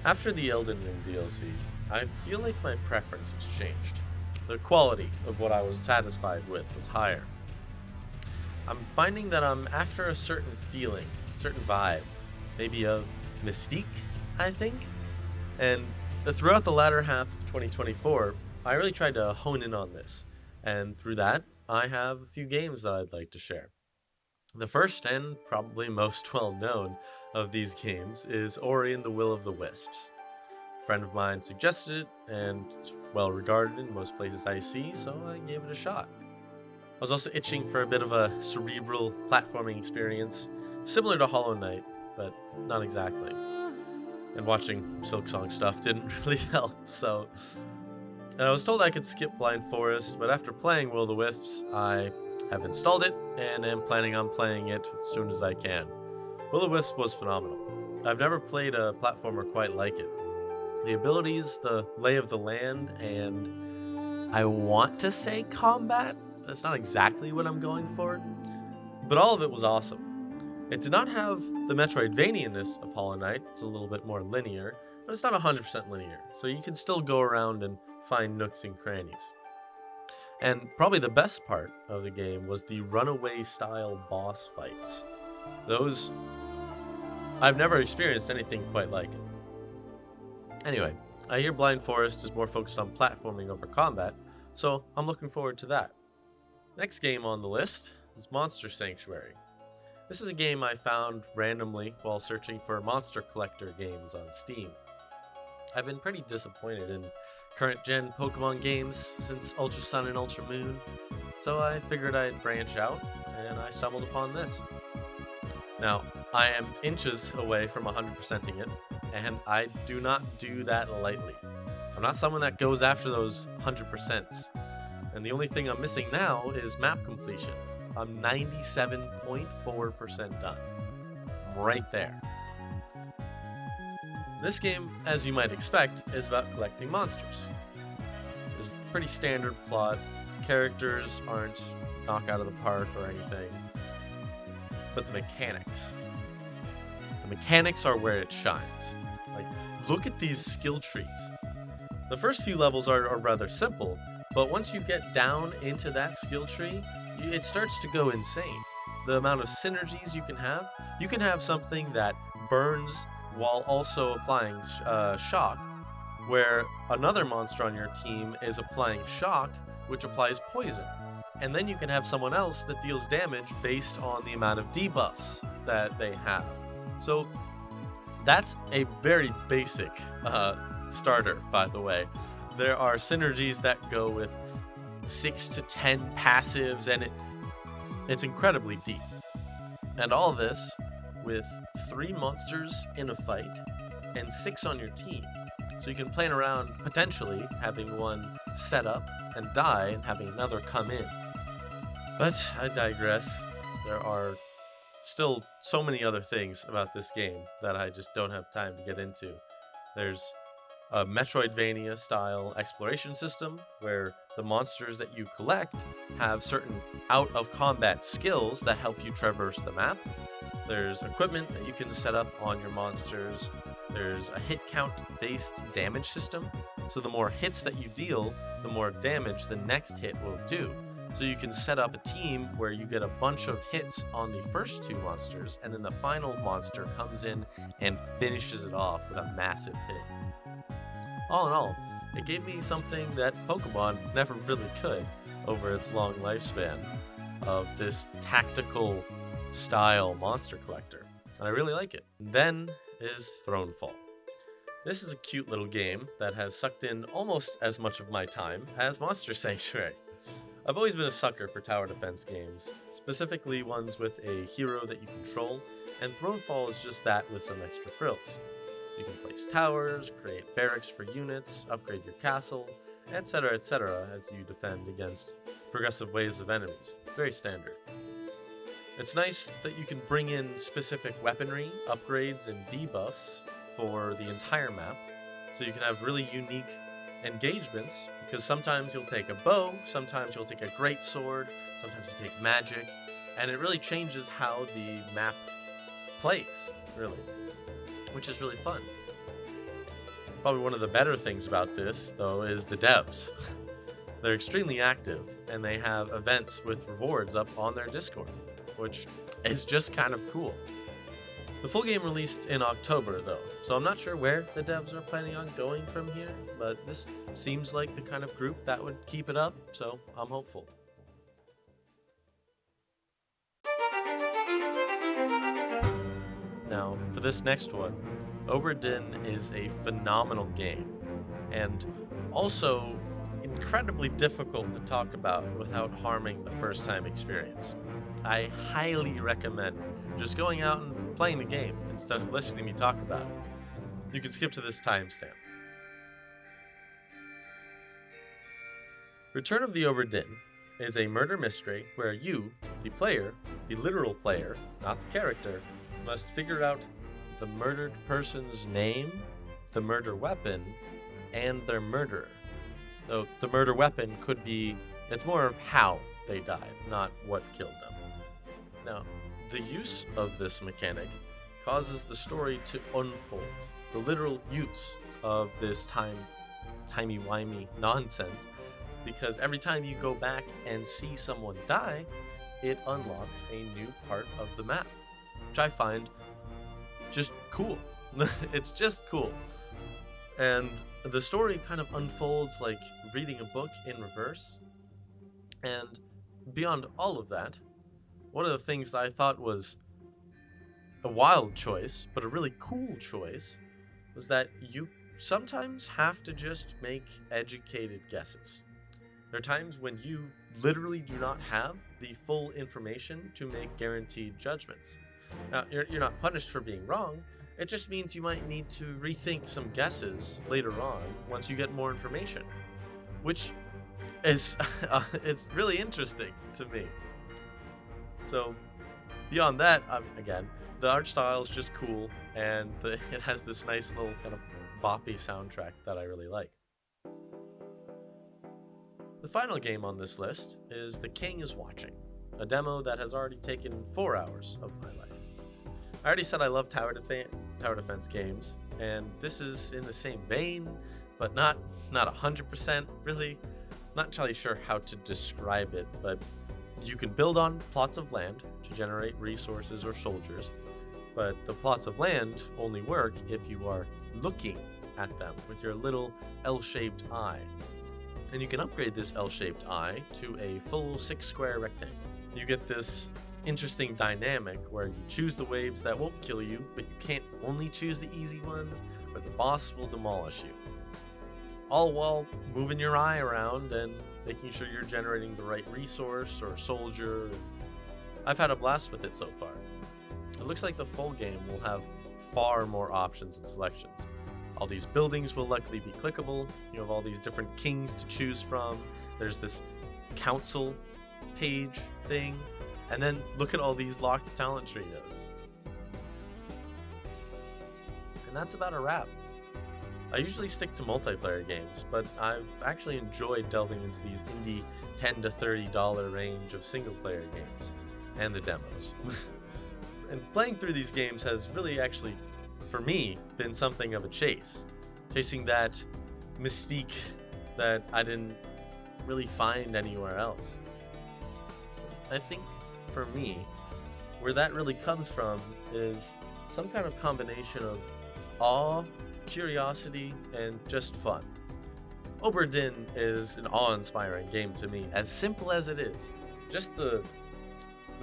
After the Elden Ring DLC, I feel like my preference has changed. The quality of what I was satisfied with was higher. I'm finding that I'm after a certain feeling, certain vibe, maybe a mystique, I think. And throughout the latter half of 2024, I really tried to hone in on this. And through that, I have a few games that I'd like to share. The first and probably most well known of these games is Ori and the Will of the Wisps. A friend of mine suggested it, and it's well regarded in most places I see, so I gave it a shot. I was also itching for a bit of a cerebral platforming experience, similar to Hollow Knight, but not exactly. And watching Silksong stuff didn't really help, so. And I was told I could skip Blind Forest, but after playing Will of the Wisps, I have installed it and am planning on playing it as soon as I can. Will of the Wisp was phenomenal. I've never played a platformer quite like it. The abilities, the lay of the land, and I want to say combat. That's not exactly what I'm going for, but all of it was awesome. It did not have the Metroidvania-ness of Hollow Knight. It's a little bit more linear, but it's not 100% linear, so you can still go around and find nooks and crannies. And probably the best part of the game was the runaway-style boss fights. Those... I've never experienced anything quite like it. Anyway, I hear Blind Forest is more focused on platforming over combat, so I'm looking forward to that. Next game on the list is Monster Sanctuary. This is a game I found randomly while searching for monster collector games on Steam. I've been pretty disappointed in current gen Pokemon games since Ultra Sun and Ultra Moon, so I figured I'd branch out, and I stumbled upon this. Now, I am inches away from 100%ing it, and I do not do that lightly. I'm not someone that goes after those 100%s, and the only thing I'm missing now is map completion. I'm 97.4% done. I'm right there. This game, as you might expect, is about collecting monsters. There's a pretty standard plot. Characters aren't knock out of the park or anything. But the mechanics. The mechanics are where it shines. Like, look at these skill trees. The first few levels are rather simple, but once you get down into that skill tree, it starts to go insane. The amount of synergies you can have something that burns while also applying shock, where another monster on your team is applying shock, which applies poison. And then you can have someone else that deals damage based on the amount of debuffs that they have. So that's a very basic starter, by the way. There are synergies that go with 6 to 10 passives, and it's incredibly deep. And all this with 3 monsters in a fight and 6 on your team. So you can plan around potentially having one set up and die and having another come in. But I digress. There are still so many other things about this game that I just don't have time to get into. There's a Metroidvania style exploration system where the monsters that you collect have certain out of combat skills that help you traverse the map. There's equipment that you can set up on your monsters. There's a hit count based damage system, so the more hits that you deal, the more damage the next hit will do. So you can set up a team where you get a bunch of hits on the first 2 monsters, and then the final monster comes in and finishes it off with a massive hit. All in all, it gave me something that Pokemon never really could over its long lifespan of this tactical style monster collector, and I really like it. Then is Thronefall. This is a cute little game that has sucked in almost as much of my time as Monster Sanctuary. I've always been a sucker for tower defense games, specifically ones with a hero that you control, and Thronefall is just that with some extra frills. You can place towers, create barracks for units, upgrade your castle, etc. as you defend against progressive waves of enemies. Very standard. It's nice that you can bring in specific weaponry, upgrades, and debuffs for the entire map, so you can have really unique engagements, because sometimes you'll take a bow, sometimes you'll take a great sword, sometimes you take magic, and it really changes how the map plays, really, which is really fun. Probably one of the better things about this, though, is the devs. They're extremely active, and they have events with rewards up on their Discord, which is just kind of cool. The full game released in October, though, so I'm not sure where the devs are planning on going from here, but this seems like the kind of group that would keep it up, so I'm hopeful. Now, for this next one, Obra Dinn is a phenomenal game, and also incredibly difficult to talk about without harming the first-time experience. I highly recommend just going out and playing the game instead of listening to me talk about it. You can skip to this timestamp. Return of the Obra Dinn is a murder mystery where you, the player, the literal player, not the character, must figure out the murdered person's name, the murder weapon, and their murderer. Though the murder weapon could be, it's more of how they died, not what killed them. Now, the use of this mechanic causes the story to unfold. The literal use of this timey-wimey nonsense, because every time you go back and see someone die, it unlocks a new part of the map, which I find just cool. It's just cool. And the story kind of unfolds like reading a book in reverse. And beyond all of that, one of the things that I thought was a wild choice, but a really cool choice, was that you sometimes have to just make educated guesses. There are times when you literally do not have the full information to make guaranteed judgments. Now, you're not punished for being wrong. It just means you might need to rethink some guesses later on once you get more information, which is it's really interesting to me. So beyond that, again, the art style is just cool, and it has this nice little kind of boppy soundtrack that I really like. The final game on this list is The King is Watching, a demo that has already taken 4 hours of my life. I already said I love tower defense games, and this is in the same vein, but not 100% really. Not entirely sure how to describe it, but you can build on plots of land to generate resources or soldiers, but the plots of land only work if you are looking at them with your little L-shaped eye. And you can upgrade this L-shaped eye to a full 6-square rectangle. You get this interesting dynamic where you choose the waves that won't kill you, but you can't only choose the easy ones, or the boss will demolish you. All while moving your eye around and making sure you're generating the right resource or soldier. I've had a blast with it so far. It looks like the full game will have far more options and selections. All these buildings will likely be clickable. You have all these different kings to choose from. There's this council page thing. And then look at all these locked talent trios. And that's about a wrap. I usually stick to multiplayer games, but I've actually enjoyed delving into these indie $10 to $30 range of single-player games and the demos. And playing through these games has really actually, for me, been something of a chase. Chasing that mystique that I didn't really find anywhere else. I think, for me, where that really comes from is some kind of combination of awe, curiosity, and just fun. Obra Dinn is an awe-inspiring game to me, as simple as it is. Just the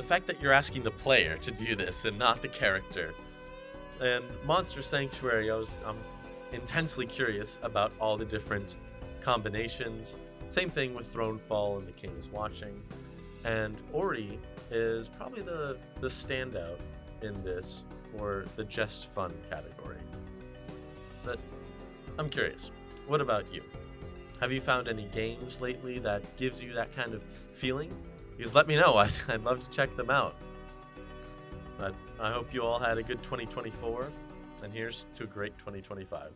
fact that you're asking the player to do this and not the character. And Monster Sanctuary, I'm intensely curious about all the different combinations. Same thing with Thronefall and The King is Watching. And Ori is probably the standout in this for the just fun category. But I'm curious, what about you? Have you found any games lately that gives you that kind of feeling? Because let me know, I'd love to check them out. But I hope you all had a good 2024, and here's to a great 2025.